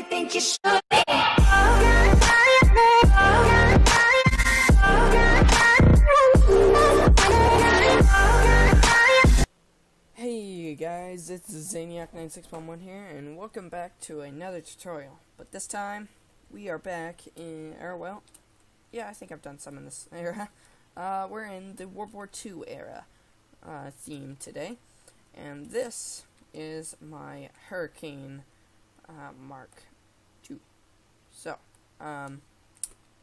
think you should be. Hey guys, it's zaniac9611 here, and welcome back to another tutorial. But this time, we are back in, well, yeah, I think I've done some in this era. We're in the World War II era theme today, and this is my Hurricane Mark II. So,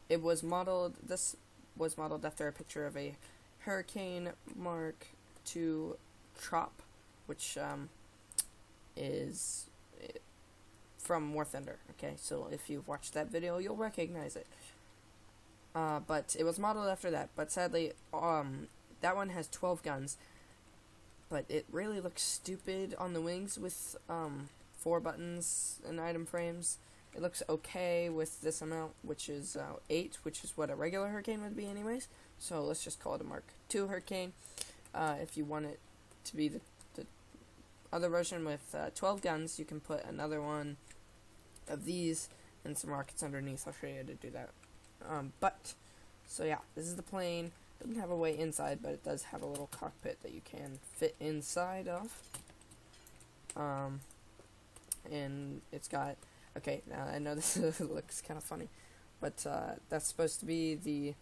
this was modeled after a picture of a Hurricane Mark II Trop, which is from War Thunder. Okay, so if you've watched that video, you'll recognize it. But it was modeled after that. But sadly, that one has 12 guns. But it really looks stupid on the wings with 4 buttons and item frames. It looks okay with this amount, which is 8, which is what a regular Hurricane would be anyways. So let's just call it a Mark II Hurricane. If you want it to be the other version with 12 guns, you can put another one of these and some rockets underneath. I'll show you how to do that. So yeah, this is the plane. Doesn't have a way inside, but it does have a little cockpit that you can fit inside of. And it's got, okay, now I know this looks kind of funny, but that's supposed to be the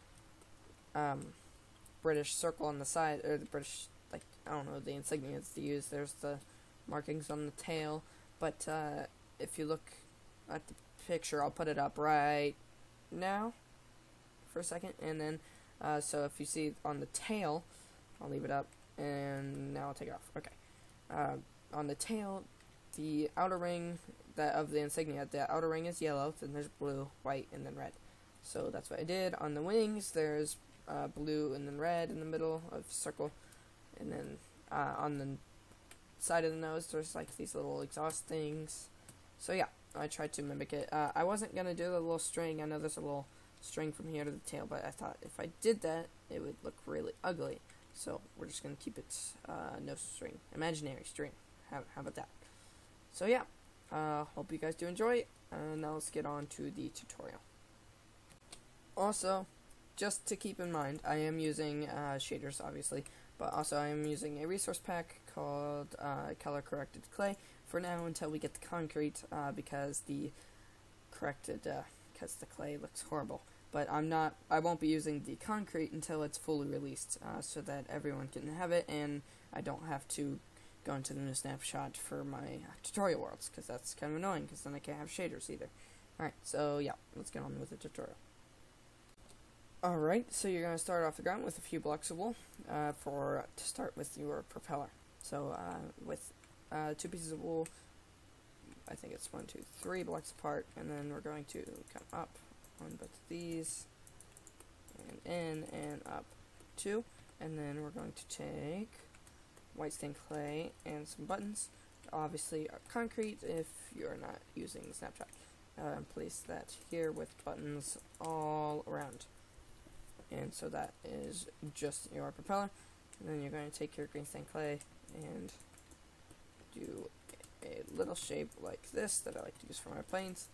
British circle on the side, or the British, like, I don't know, the insignias to use. There's the markings on the tail, but if you look at the picture, I'll put it up right now for a second, and then so if you see on the tail, I'll leave it up, and now I'll take it off. Okay, on the tail, the outer ring of the insignia, the outer ring is yellow, then there's blue, white, and then red. So that's what I did. On the wings, there's blue and then red in the middle of the circle, and then on the side of the nose, there's like these little exhaust things. So yeah, I tried to mimic it. I wasn't gonna do the little string. I know there's a little string from here to the tail, but I thought if I did that, it would look really ugly. So we're just gonna keep it no string, imaginary string. How about that? So yeah, hope you guys do enjoy. Now let's get on to the tutorial. Also, just to keep in mind, I am using shaders, obviously, but also I am using a resource pack called color corrected clay for now until we get the concrete, because the clay looks horrible. But I won't be using the concrete until it's fully released, so that everyone can have it and I don't have to go into the new snapshot for my tutorial worlds, because that's kind of annoying, because then I can't have shaders either. Alright, so yeah, let's get on with the tutorial. Alright, so you're going to start off the ground with a few blocks of wool to start with your propeller. So with 2 pieces of wool, I think it's 1, 2, 3 blocks apart, and then we're going to come up on both of these, and in, and up 2, and then we're going to take white stained clay and some buttons, obviously concrete if you're not using the snapshot, and place that here with buttons all around. And so that is just your propeller. And then you're going to take your green stained clay and do a little shape like this that I like to use for my planes,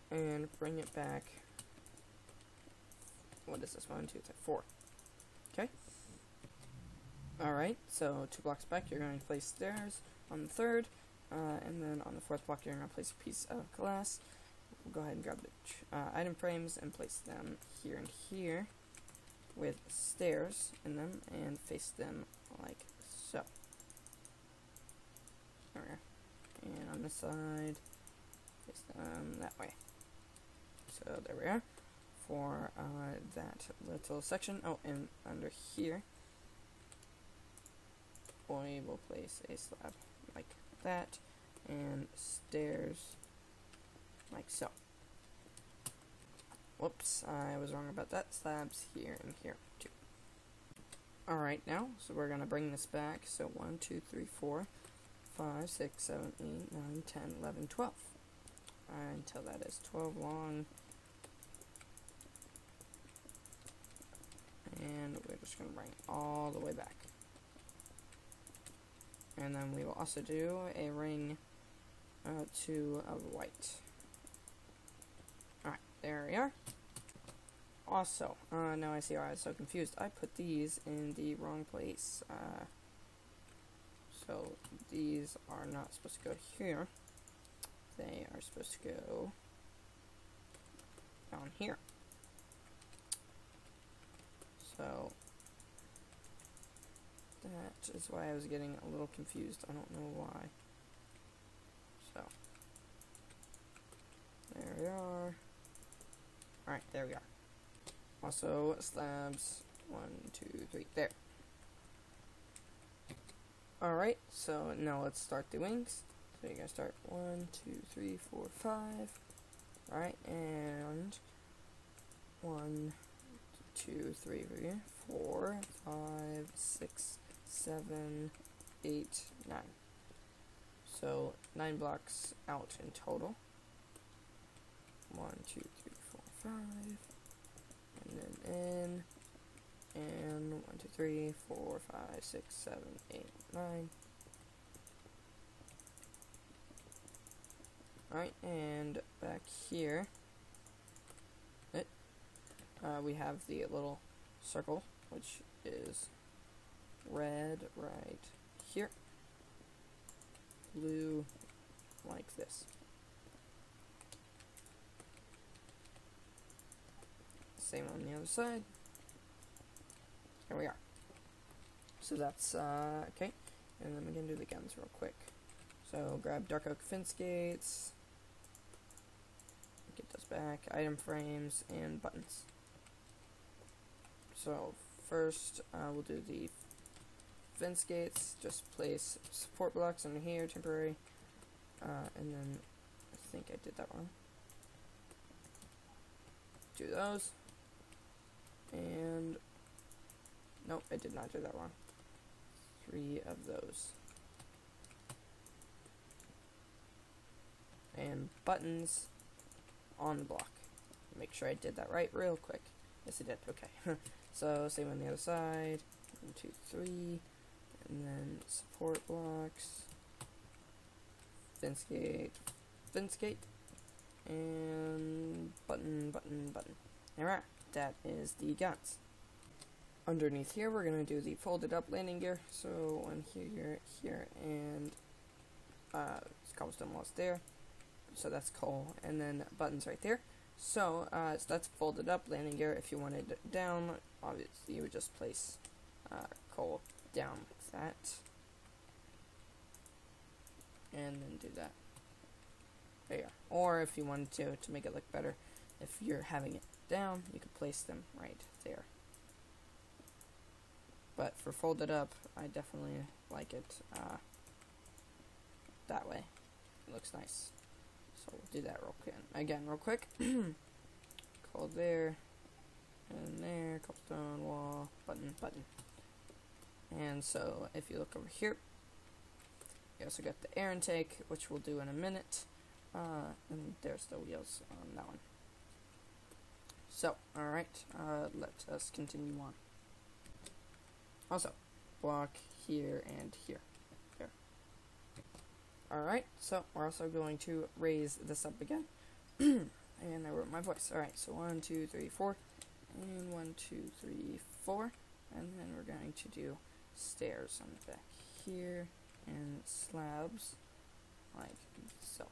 and bring it back. What is this? 1, 2, 3, 4. Okay. Alright, so 2 blocks back, you're going to place stairs on the 3rd, and then on the 4th block, you're going to place a piece of glass. We'll go ahead and grab the item frames and place them here and here with stairs in them and face them like so. There we go. And on this side, face them that way. So there we are for that little section. Oh, and under here, we will place a slab like that and stairs like so. Whoops, I was wrong about that. Slabs here and here too. Alright, now, so we're going to bring this back. So 1, 2, 3, 4, 5, 6, 7, 8, 9, 10, 11, 12. Until that is 12 long. And we're just going to bring it all the way back. And then we will also do a ring 2 of white. There we are. Also, now I see why I was so confused. I put these in the wrong place. So these are not supposed to go here. They are supposed to go down here. So that is why I was getting a little confused. I don't know why. So there we are. Alright, there we are. Also, slabs 1, 2, 3, there. Alright, so now let's start the wings. So you're gonna start 1, 2, 3, 4, 5. Alright, and 1, 2, 3, 4, 5, 6, 7, 8, 9. So 9 blocks out in total. 1, 2, 3, 4, 5. And then in, and 1, 2, 3, 4, 5, 6, 7, 8, 9. Alright, and back here, we have the little circle, which is red right here, blue like this. Same on the other side. There we are. So that's, okay. And then we can do the guns real quick. So grab dark oak fence gates, get those back, item frames, and buttons. So first, we'll do the fence gates. Just place support blocks under here, temporary, and then I think I did that wrong. Do those. And nope, I did not do that wrong. 3 of those. And buttons on the block. Make sure I did that right real quick. Yes, I did. Okay. So same on the other side. 1, 2, 3, and then support blocks, fence gate, and button. Alright. That is the guns. Underneath here, we're going to do the folded up landing gear. So one here, and cobblestone walls there. So that's coal, and then buttons right there. So, so that's folded up landing gear. If you wanted it down, obviously you would just place coal down like that, and then do that. There you go. Or if you wanted to make it look better, if you're having it down, you could place them right there. But for folded up, I definitely like it that way. It looks nice. So we'll do that real quick. Coal there, and there, cobblestone wall, button. And so if you look over here, you also got the air intake, which we'll do in a minute. And there's the wheels on that one. So, alright, let us continue on. Also, block here and here. There. Alright, so we're also going to raise this up again. And I wrote my voice. Alright, so 1, 2, 3, 4. And 1, 2, 3, 4. And then we're going to do stairs on the back here. And slabs like so.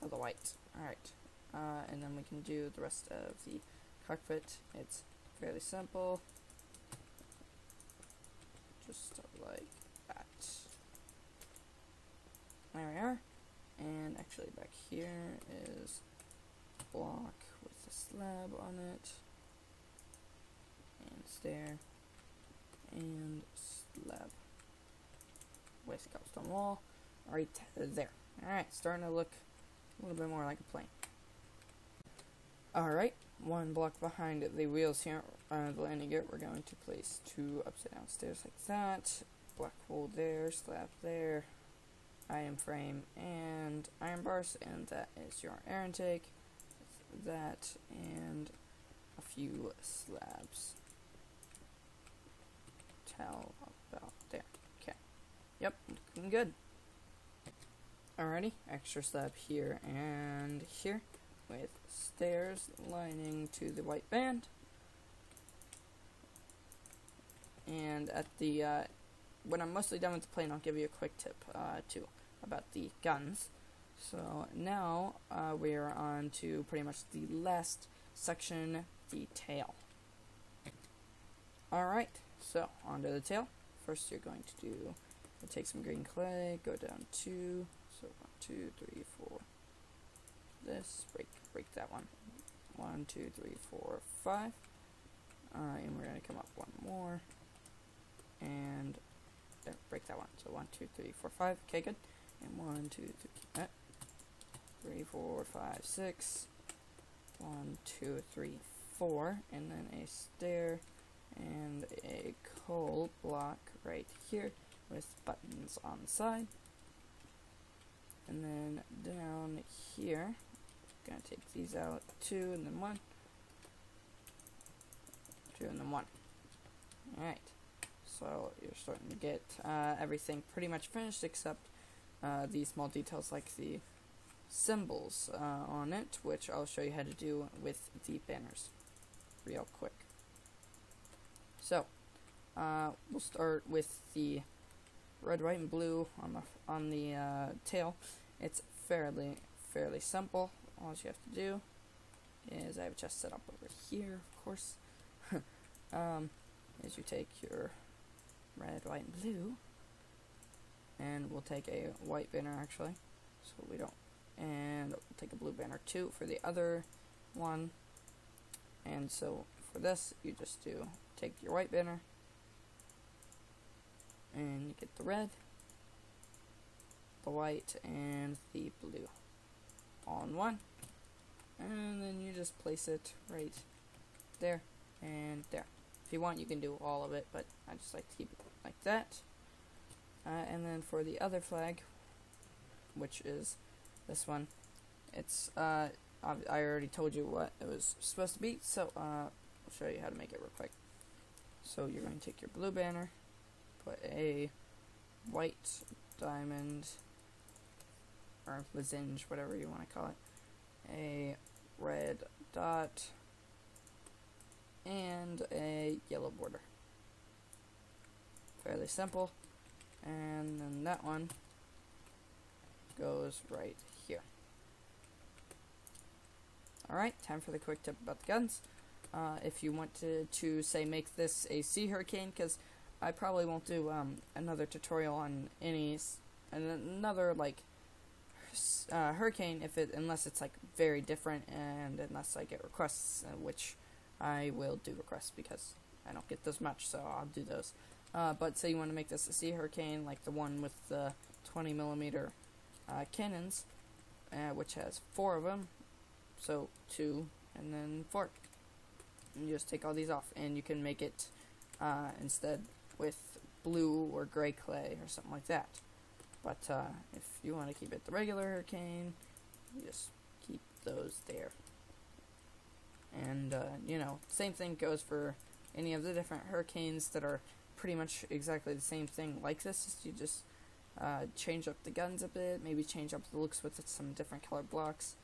To the white. Alright. And then we can do the rest of the cockpit. It's fairly simple. Just like that. There we are. And actually back here is a block with a slab on it. And stair. And slab. With cobblestone wall. Right there. Alright, starting to look a little bit more like a plane. Alright, one block behind the wheels here, the landing gear, we're going to place 2 upside down stairs like that. Black wool there, slab there, iron frame, and iron bars, and that is your air intake. That, and a few slabs. Tell about there. Okay. Yep, looking good. Alrighty, extra slab here and here. with stairs lining to the white band. And at the when I'm mostly done with the plane, I'll give you a quick tip too about the guns. So now we're on to pretty much the last section, the tail. Alright, so onto the tail. First you're going to do, take some green clay, go down 2, so 1, 2, 3, 4, this, break that one, 1, 2, 3, 4, 5, and we're going to come up one more, and there, break that one, so 1, 2, 3, 4, 5, okay, good, and 1, 2, 3, 3, 4, 5, 6, 1, 2, 3, 4, and then a stair, and a coal block right here with buttons on the side. And then down here, gonna take these out, 2 and then 1, 2 and then 1. Alright, so you're starting to get everything pretty much finished except these small details like the symbols on it, which I'll show you how to do with the banners real quick. So, we'll start with the red, white, and blue on the tail. It's fairly simple. All you have to do is I have a chest set up over here, of course. Is you take your red, white, and blue, and we'll take a white banner actually, so we don't, and we'll take a blue banner too for the other one. And so for this, you just do take your white banner, and you get the red, the white, and the blue all in one, and then you just place it right there and there. If you want, you can do all of it, but I just like to keep it like that. And then for the other flag, which is this one, it's I already told you what it was supposed to be, so I'll show you how to make it real quick. So you're going to take your blue banner, put a white diamond, or lozenge, whatever you want to call it, a red dot, and a yellow border. Fairly simple. And then that one goes right here. Alright, time for the quick tip about the guns. If you wanted to say make this a sea hurricane, because I probably won't do another tutorial on another like hurricane unless it's like very different, and unless I get requests, which I will do requests because I don't get those much, so I'll do those. But say you want to make this a sea hurricane, like the one with the 20mm cannons, which has 4 of them, so 2 and then 4. And you just take all these off, and you can make it instead with blue or gray clay or something like that. But if you want to keep it the regular hurricane, you just keep those there. And you know, same thing goes for any of the different hurricanes that are pretty much exactly the same thing like this. You just change up the guns a bit, maybe change up the looks with some different colored blocks,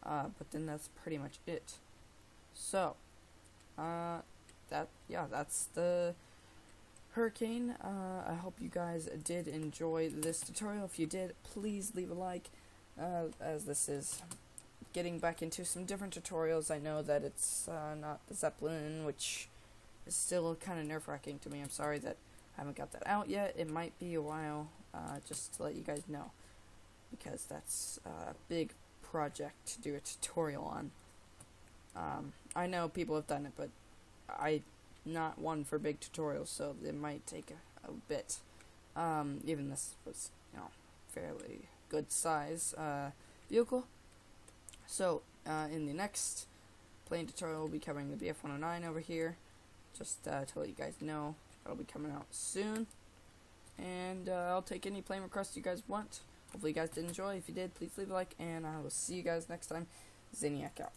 but then that's pretty much it. So that's the hurricane. I hope you guys did enjoy this tutorial. If you did, please leave a like, as this is getting back into some different tutorials. I know that it's not the Zeppelin, which is still kind of nerve-wracking to me. I'm sorry that I haven't got that out yet. It might be a while, just to let you guys know, because that's a big project to do a tutorial on. I know people have done it, but I'm not one for big tutorials, so it might take a bit. Even this was, you know, fairly good size vehicle. So, in the next plane tutorial, we'll be covering the BF-109 over here. Just to let you guys know, that'll be coming out soon. And I'll take any plane requests you guys want. Hopefully you guys did enjoy. If you did, please leave a like, and I will see you guys next time. Zaniac out.